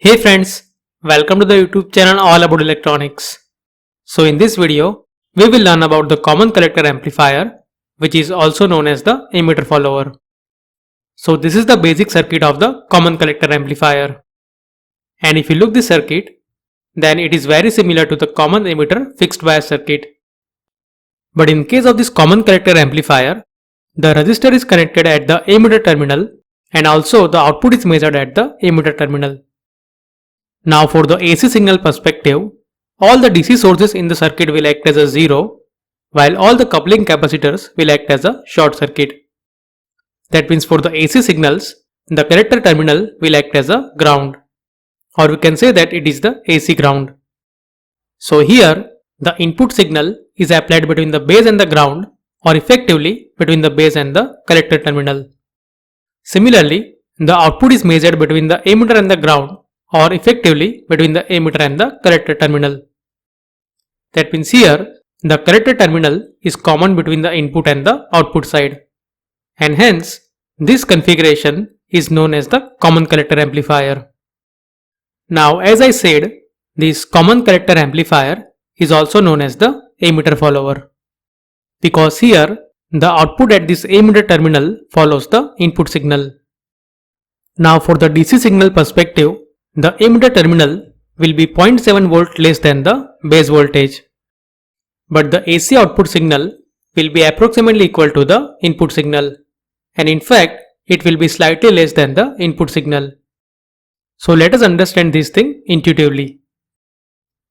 Hey friends, welcome to the YouTube channel all about electronics. So in this video, we will learn about the common collector amplifier, which is also known as the emitter follower. So this is the basic circuit of the common collector amplifier. And if you look this circuit, then it is very similar to the common emitter fixed bias circuit. But in case of this common collector amplifier, the resistor is connected at the emitter terminal and also the output is measured at the emitter terminal. Now for the AC signal perspective, all the DC sources in the circuit will act as a 0, while all the coupling capacitors will act as a short circuit. That means for the AC signals, the collector terminal will act as a ground, or we can say that it is the AC ground. So here, the input signal is applied between the base and the ground, or effectively between the base and the collector terminal. Similarly, the output is measured between the emitter and the ground, or effectively between the emitter and the collector terminal. That means here the collector terminal is common between the input and the output side, and hence this configuration is known as the common collector amplifier. Now as I said, this common collector amplifier is also known as the emitter follower, because here the output at this emitter terminal follows the input signal. Now for the DC signal perspective, the emitter terminal will be 0.7 volt less than the base voltage, but the AC output signal will be approximately equal to the input signal, and in fact it will be slightly less than the input signal. So let us understand this thing intuitively.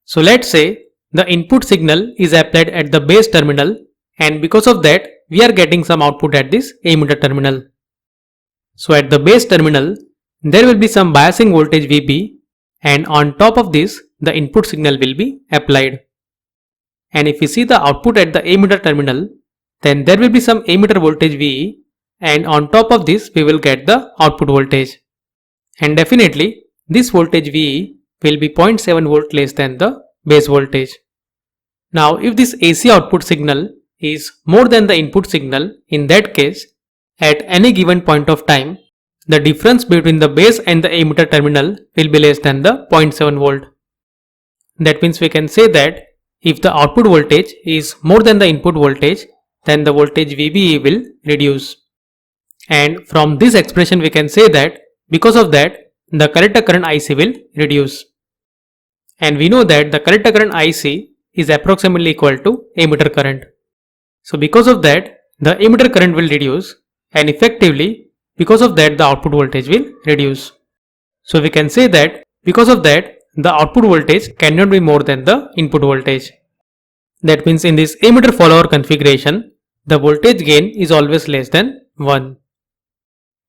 So let's say the input signal is applied at the base terminal, and because of that we are getting some output at this emitter terminal. So at the base terminal there will be some biasing voltage VB, and on top of this the input signal will be applied. And if we see the output at the emitter terminal, then there will be some emitter voltage VE, and on top of this we will get the output voltage. And definitely this voltage VE will be 0.7 volt less than the base voltage. Now if this AC output signal is more than the input signal, in that case at any given point of time, the difference between the base and the emitter terminal will be less than the 0.7 volt. That means we can say that if the output voltage is more than the input voltage, then the voltage VBE will reduce. And from this expression we can say that because of that the collector current IC will reduce. And we know that the collector current IC is approximately equal to emitter current. So because of that the emitter current will reduce, and effectively because of that the output voltage will reduce. So we can say that because of that the output voltage cannot be more than the input voltage. That means in this emitter follower configuration, the voltage gain is always less than 1.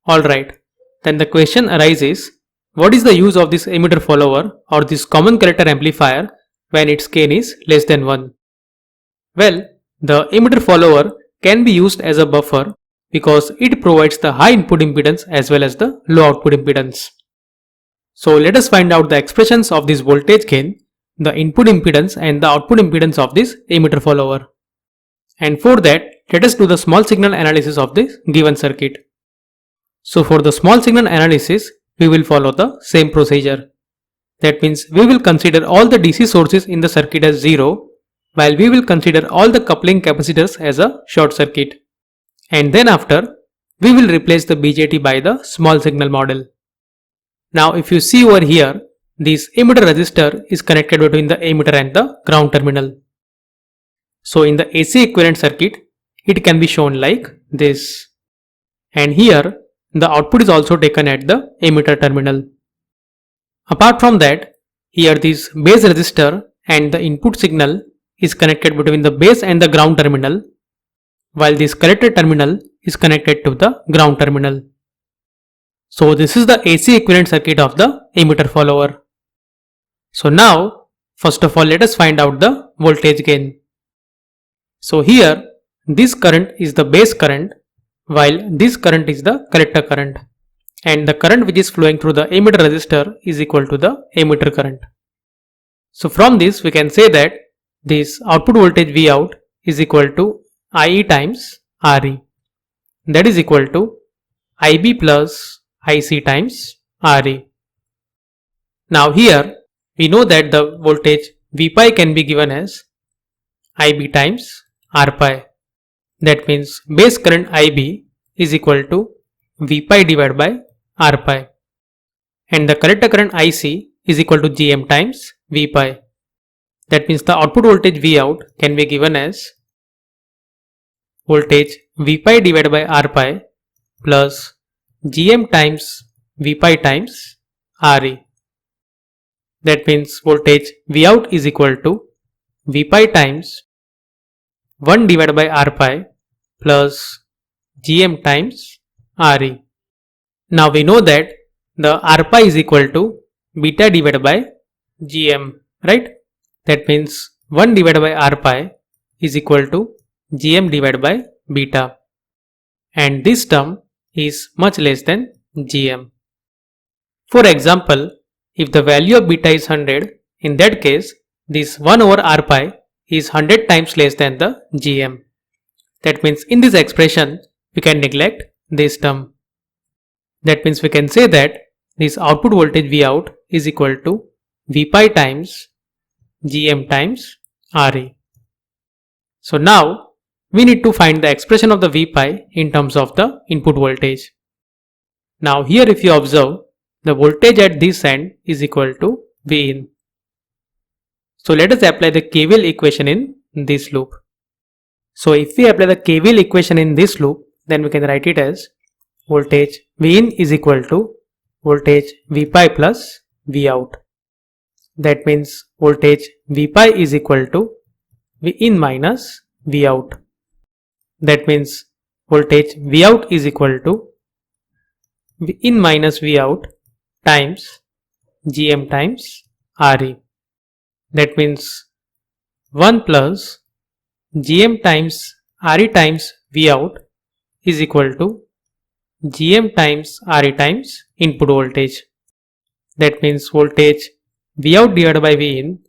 Alright, then the question arises, what is the use of this emitter follower or this common collector amplifier when its gain is less than 1? Well, the emitter follower can be used as a buffer because it provides the high input impedance as well as the low output impedance. So let us find out the expressions of this voltage gain, the input impedance and the output impedance of this emitter follower. And for that, let us do the small signal analysis of this given circuit. So for the small signal analysis, we will follow the same procedure. That means we will consider all the DC sources in the circuit as 0, while we will consider all the coupling capacitors as a short circuit. And then after, we will replace the BJT by the small signal model. Now if you see over here, this emitter resistor is connected between the emitter and the ground terminal. So in the AC equivalent circuit, it can be shown like this. And here, the output is also taken at the emitter terminal. Apart from that, here this base resistor and the input signal is connected between the base and the ground terminal, while this collector terminal is connected to the ground terminal. So this is the AC equivalent circuit of the emitter follower. So now, first of all let us find out the voltage gain. So here, this current is the base current, while this current is the collector current, and the current which is flowing through the emitter resistor is equal to the emitter current. So from this we can say that this output voltage Vout is equal to IE times RE, that is equal to IB plus IC times RE. Now here we know that the voltage V pi can be given as IB times R pi. That means base current IB is equal to V pi divided by R pi, and the collector current IC is equal to GM times V pi. That means the output voltage V out can be given as voltage V pi divided by R pi plus GM times V pi times RE. That means voltage V out is equal to V pi times 1 divided by R pi plus GM times RE. Now we know that the R pi is equal to beta divided by GM, right? That means 1 divided by R pi is equal to GM divided by beta, and this term is much less than GM. For example, if the value of beta is 100, in that case this 1 over R pi is 100 times less than the GM. That means in this expression we can neglect this term. That means we can say that this output voltage V out is equal to V pi times GM times RE. So now we need to find the expression of the V pi in terms of the input voltage. Now here if you observe, the voltage at this end is equal to V in. So let us apply the KVL equation in this loop. So if we apply the KVL equation in this loop, then we can write it as voltage V in is equal to voltage V pi plus V out. That means voltage V pi is equal to V in minus V out. That means voltage V out is equal to V in minus V out times GM times RE. That means 1 plus GM times RE times V out is equal to GM times RE times input voltage. That means voltage V out divided by V in,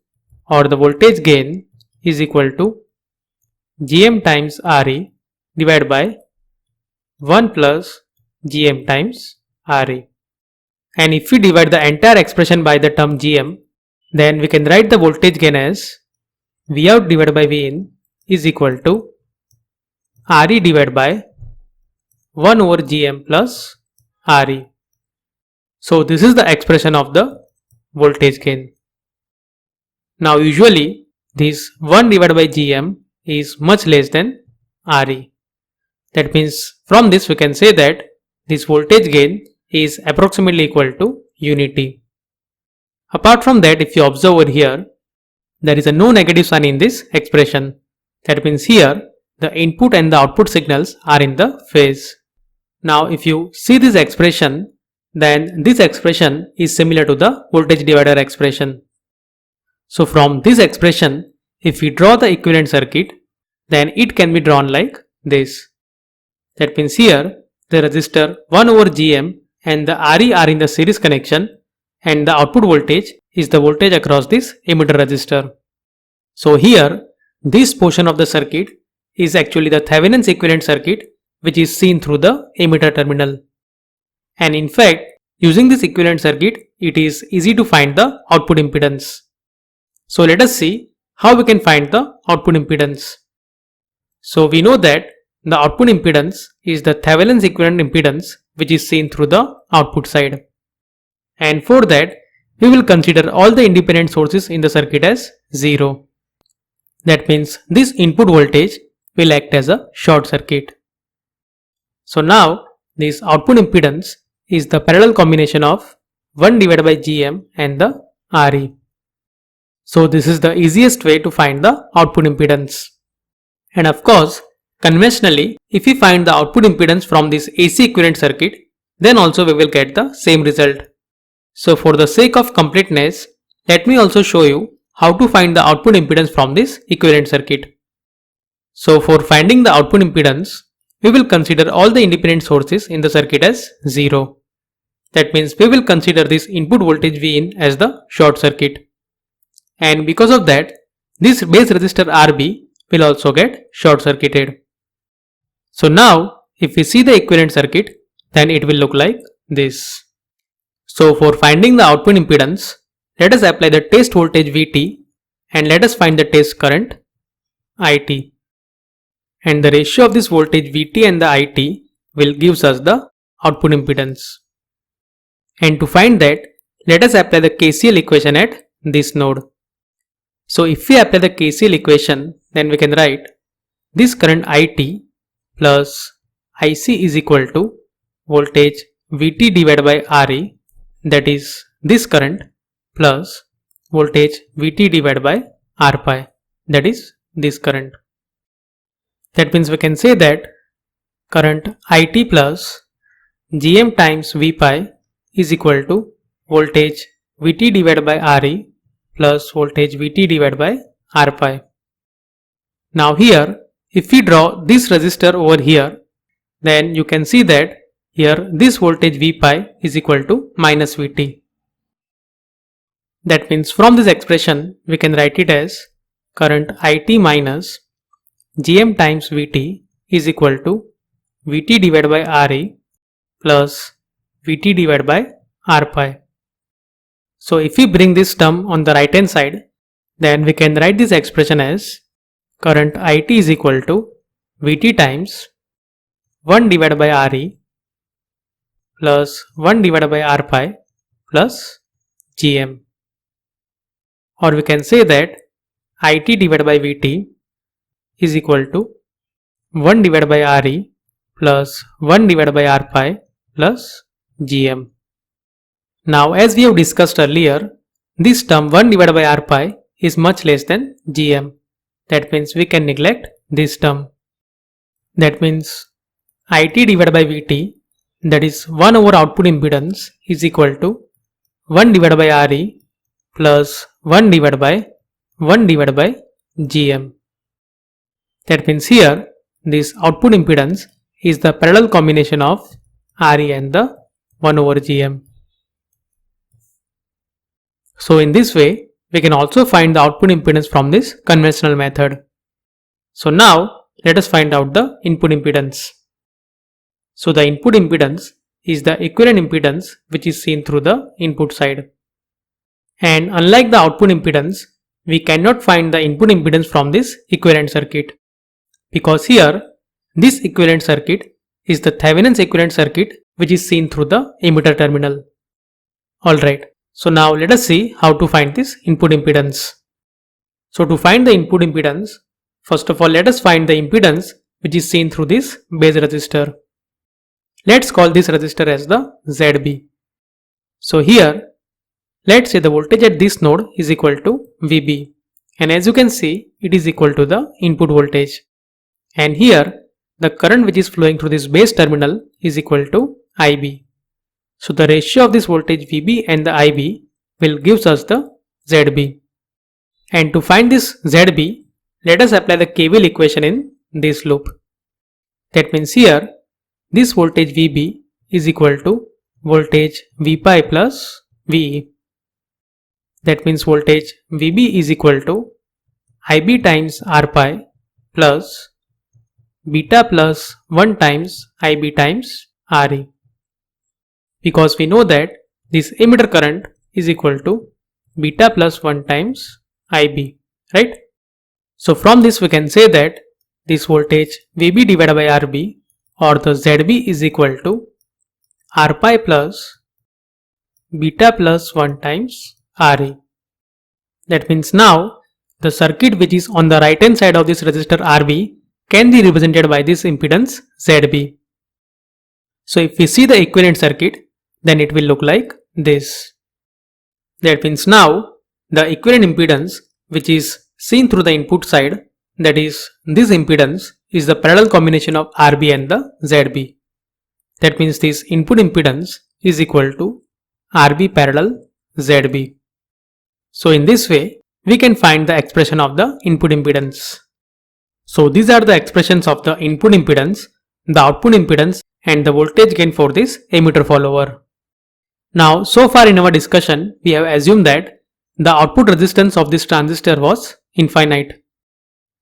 or the voltage gain, is equal to GM times RE divided by 1 plus GM times RE. And if we divide the entire expression by the term GM, then we can write the voltage gain as V out divided by V in is equal to RE divided by 1 over GM plus RE. So this is the expression of the voltage gain. Now usually this 1 divided by GM is much less than RE. That means from this we can say that this voltage gain is approximately equal to unity. Apart from that, if you observe over here, there is a no negative sign in this expression. That means here the input and the output signals are in the phase. Now if you see this expression, then this expression is similar to the voltage divider expression. So from this expression, if we draw the equivalent circuit, then it can be drawn like this. That means here the resistor 1 over GM and the RE are in the series connection, and the output voltage is the voltage across this emitter resistor. So here this portion of the circuit is actually the Thevenin's equivalent circuit, which is seen through the emitter terminal. And in fact, using this equivalent circuit, it is easy to find the output impedance. So let us see how we can find the output impedance. So we know that the output impedance is the Thevenin's equivalent impedance, which is seen through the output side. And for that, we will consider all the independent sources in the circuit as 0. That means this input voltage will act as a short circuit. So now this output impedance is the parallel combination of 1 divided by GM and the RE. So this is the easiest way to find the output impedance. And of course, conventionally, if we find the output impedance from this AC equivalent circuit, then also we will get the same result. So for the sake of completeness, let me also show you how to find the output impedance from this equivalent circuit. So for finding the output impedance, we will consider all the independent sources in the circuit as 0. That means we will consider this input voltage V in as the short circuit. And because of that, this base resistor RB will also get short circuited. So now if we see the equivalent circuit, then it will look like this. So for finding the output impedance, let us apply the test voltage Vt and let us find the test current It. And the ratio of this voltage Vt and the It will gives us the output impedance. And to find that, let us apply the KCL equation at this node. So if we apply the KCL equation, then we can write this current It plus Ic is equal to voltage Vt divided by Re, that is this current, plus voltage Vt divided by R pi, that is this current. That means we can say that current It plus Gm times V pi is equal to voltage Vt divided by Re plus voltage Vt divided by R pi. Now here, if we draw this resistor over here, then you can see that here this voltage V pi is equal to minus Vt. That means from this expression we can write it as current It minus Gm times Vt is equal to Vt divided by Re plus Vt divided by R pi. So if we bring this term on the right hand side, then we can write this expression as current It is equal to Vt times 1 divided by Re plus 1 divided by R pi plus Gm. Or we can say that It divided by Vt is equal to 1 divided by Re plus 1 divided by R pi plus Gm. Now as we have discussed earlier, this term 1 divided by R pi is much less than Gm. That means we can neglect this term. That means It divided by Vt, that is 1 over output impedance, is equal to 1 divided by Re plus 1 divided by Gm. That means here this output impedance is the parallel combination of Re and the 1 over Gm. So in this way, we can also find the output impedance from this conventional method. So now let us find out the input impedance. So the input impedance is the equivalent impedance which is seen through the input side. And unlike the output impedance, we cannot find the input impedance from this equivalent circuit, because here this equivalent circuit is the Thevenin's equivalent circuit which is seen through the emitter terminal. Alright, so now let us see how to find this input impedance. So to find the input impedance, first of all let us find the impedance which is seen through this base resistor. Let's call this resistor as the ZB. So here, let's say the voltage at this node is equal to VB, and as you can see, it is equal to the input voltage. And here, the current which is flowing through this base terminal is equal to IB. So the ratio of this voltage VB and the IB will gives us the ZB. And to find this ZB, let us apply the KVL equation in this loop. That means here, this voltage VB is equal to voltage V pi plus VE. That means voltage VB is equal to IB times R pi plus beta plus 1 times IB times RE. Because we know that this emitter current is equal to beta plus 1 times IB, right? So from this we can say that this voltage VB divided by RB, or the ZB, is equal to R pi plus beta plus 1 times Re. That means now the circuit which is on the right hand side of this resistor RB can be represented by this impedance ZB. So if we see the equivalent circuit, then it will look like this. That means now the equivalent impedance which is seen through the input side, that is this impedance, is the parallel combination of RB and the ZB. That means this input impedance is equal to RB parallel ZB. So in this way, we can find the expression of the input impedance. So these are the expressions of the input impedance, the output impedance, and the voltage gain for this emitter follower. Now so far in our discussion, we have assumed that the output resistance of this transistor was infinite.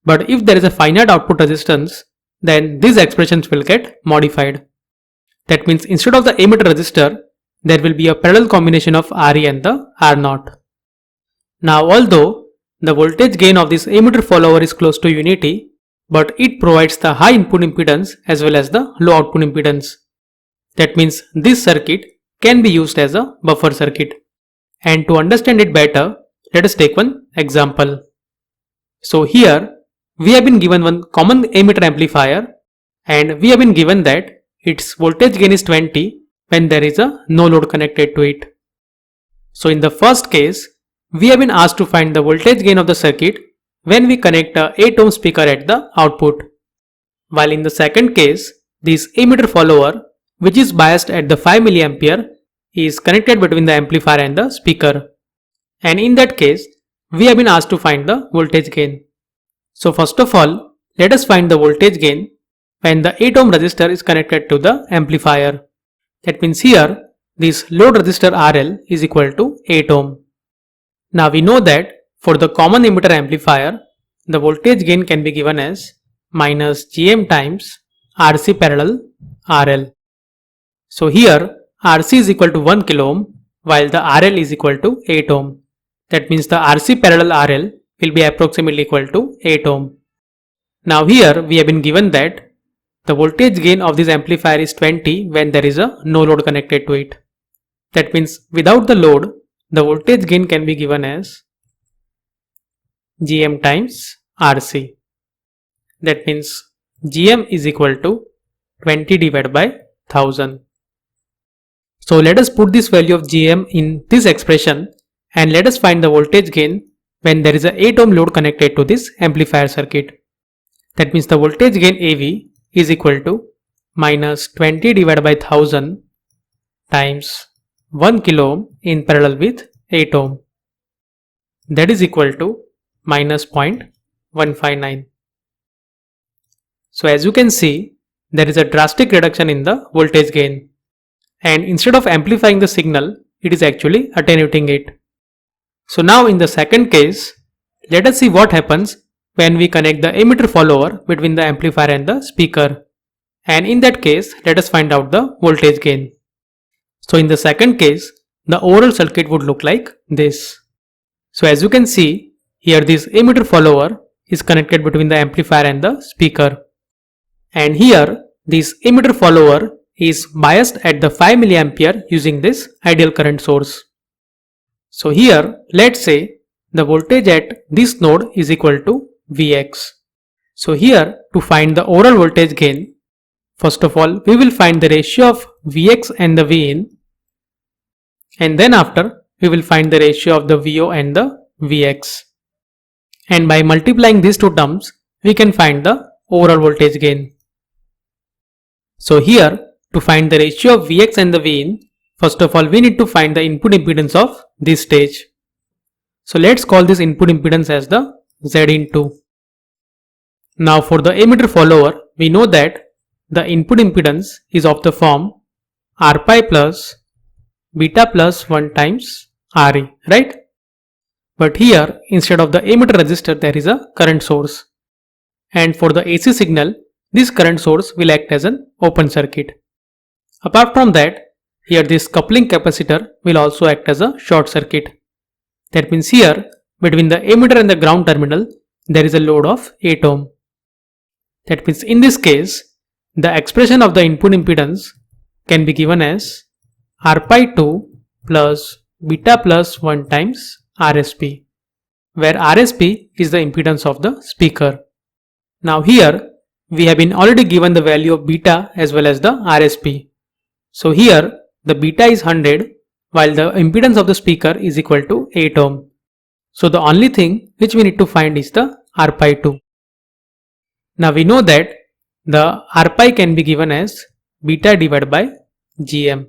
But if there is a finite output resistance, then these expressions will get modified. That means instead of the emitter resistor, there will be a parallel combination of Re and the R0. Now although the voltage gain of this emitter follower is close to unity, but it provides the high input impedance as well as the low output impedance. That means this circuit can be used as a buffer circuit. And to understand it better, let us take one example. So here we have been given one common emitter amplifier and we have been given that its voltage gain is 20 when there is a no load connected to it. So in the first case, we have been asked to find the voltage gain of the circuit when we connect a 8 ohm speaker at the output. While in the second case, this emitter follower, which is biased at the 5 mA, is connected between the amplifier and the speaker. And in that case, we have been asked to find the voltage gain. So first of all, let us find the voltage gain when the 8 ohm resistor is connected to the amplifier. That means here, this load resistor RL is equal to 8 ohm. Now we know that for the common emitter amplifier, the voltage gain can be given as minus Gm times RC parallel RL. So here RC is equal to 1 kilo ohm while the RL is equal to 8 ohm. That means the RC parallel RL will be approximately equal to 8 ohm. Now here we have been given that the voltage gain of this amplifier is 20 when there is a no load connected to it. That means without the load, the voltage gain can be given as Gm times RC. That means Gm is equal to 20 divided by 1000. So let us put this value of Gm in this expression and let us find the voltage gain when there is a 8 ohm load connected to this amplifier circuit. That means the voltage gain AV is equal to minus 20 divided by 1000 times 1 kilo ohm in parallel with 8 ohm. That is equal to minus 0.159. So as you can see, there is a drastic reduction in the voltage gain. And instead of amplifying the signal, it is actually attenuating it. So now in the second case, let us see what happens when we connect the emitter follower between the amplifier and the speaker. And in that case, let us find out the voltage gain. So in the second case, the overall circuit would look like this. So as you can see, here this emitter follower is connected between the amplifier and the speaker. And here this emitter follower is biased at the 5 mA using this ideal current source. So here let's say the voltage at this node is equal to Vx. So here to find the overall voltage gain, first of all we will find the ratio of Vx and the Vin, and then after we will find the ratio of the Vo and the Vx. And by multiplying these two terms, we can find the overall voltage gain. So here to find the ratio of Vx and the Vin, first of all we need to find the input impedance of this stage. So let's call this input impedance as the Zin2. Now for the emitter follower, we know that the input impedance is of the form R pi plus beta plus 1 times Re, right? But here instead of the emitter resistor there is a current source. And for the AC signal, this current source will act as an open circuit. Apart from that, here this coupling capacitor will also act as a short circuit. That means here between the emitter and the ground terminal there is a load of 8 ohm. That means in this case the expression of the input impedance can be given as R pi 2 plus beta plus 1 times RSP, where RSP is the impedance of the speaker. Now here we have been already given the value of beta as well as the RSP. So here the beta is 100 while the impedance of the speaker is equal to 8 ohm. So the only thing which we need to find is the R pi 2. Now we know that the R pi can be given as beta divided by Gm.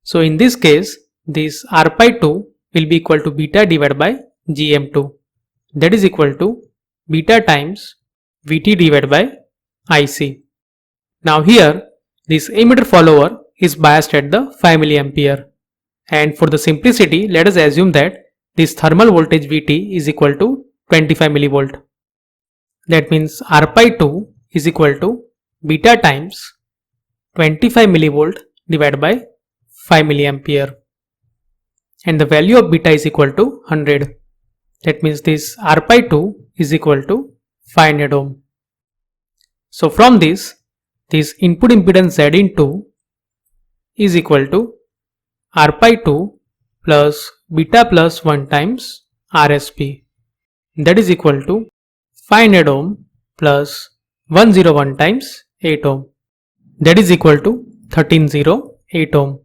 So in this case, this R pi 2 will be equal to beta divided by Gm2. That is equal to beta times Vt divided by Ic. Now here, this emitter follower is biased at the 5 mA. And for the simplicity, let us assume that this thermal voltage Vt is equal to 25 mV. That means R pi 2 is equal to beta times 25 mV divided by 5 mA. And the value of beta is equal to 100. That means this R pi 2 is equal to 500 ohm. So from this input impedance Z in 2 is equal to R pi 2 plus beta plus 1 times RSP. That is equal to 500 ohm plus 101 times 8 ohm. That is equal to 1308 ohm.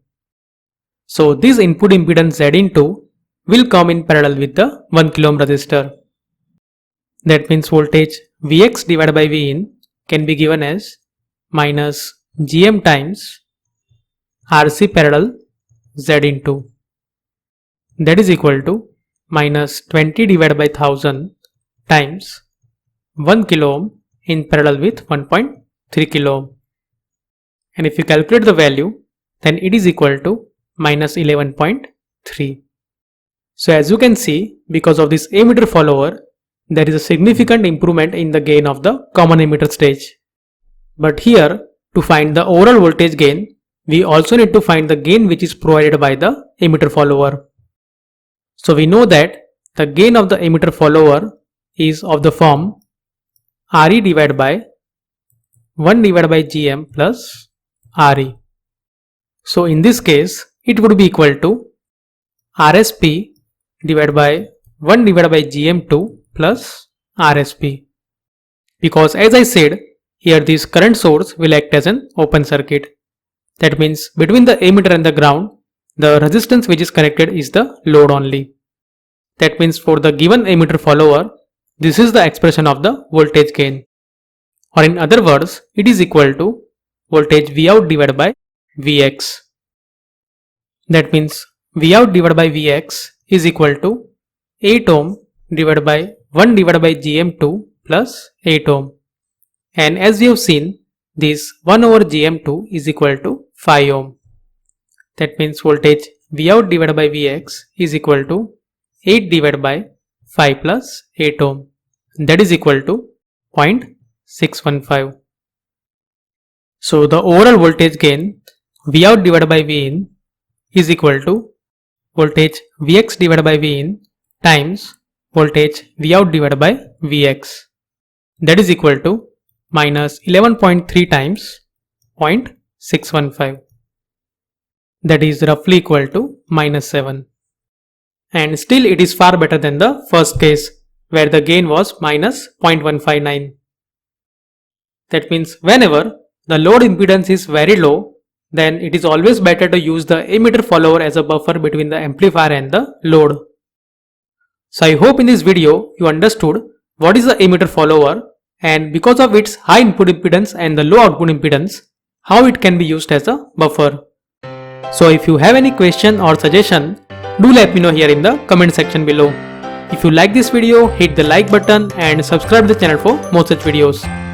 So this input impedance Z in 2 will come in parallel with the 1 kilo ohm resistor. That means voltage Vx divided by Vin can be given as minus Gm times RC parallel Z in 2. That is equal to minus 20 divided by 1000 times 1 kilo ohm in parallel with 1.3 kilo ohm. And if you calculate the value, then it is equal to minus 11.3. So as you can see, because of this emitter follower, there is a significant improvement in the gain of the common emitter stage. But here, to find the overall voltage gain, we also need to find the gain which is provided by the emitter follower. So we know that the gain of the emitter follower is of the form Re divided by 1 divided by Gm plus Re. So in this case, it would be equal to RSP divided by 1 divided by Gm2 plus RSP. Because as I said, here this current source will act as an open circuit. That means between the emitter and the ground, the resistance which is connected is the load only. That means for the given emitter follower, this is the expression of the voltage gain. Or in other words, it is equal to voltage Vout divided by Vx. That means Vout divided by Vx is equal to 8 ohm divided by 1 divided by Gm2 plus 8 ohm. And as we have seen, this 1 over Gm2 is equal to 5 ohm. That means voltage Vout divided by Vx is equal to 8 divided by 5 plus 8 ohm. That is equal to 0.615. So the overall voltage gain Vout divided by Vin is equal to voltage Vx divided by Vin times voltage Vout divided by Vx. That is equal to minus 11.3 times 0.615. That is roughly equal to minus 7. And still it is far better than the first case where the gain was minus 0.159. That means whenever the load impedance is very low, then it is always better to use the emitter follower as a buffer between the amplifier and the load. So I hope in this video you understood what is the emitter follower, and because of its high input impedance and the low output impedance, how it can be used as a buffer. So if you have any question or suggestion, do let me know here in the comment section below. If you like this video, hit the like button and subscribe to the channel for more such videos.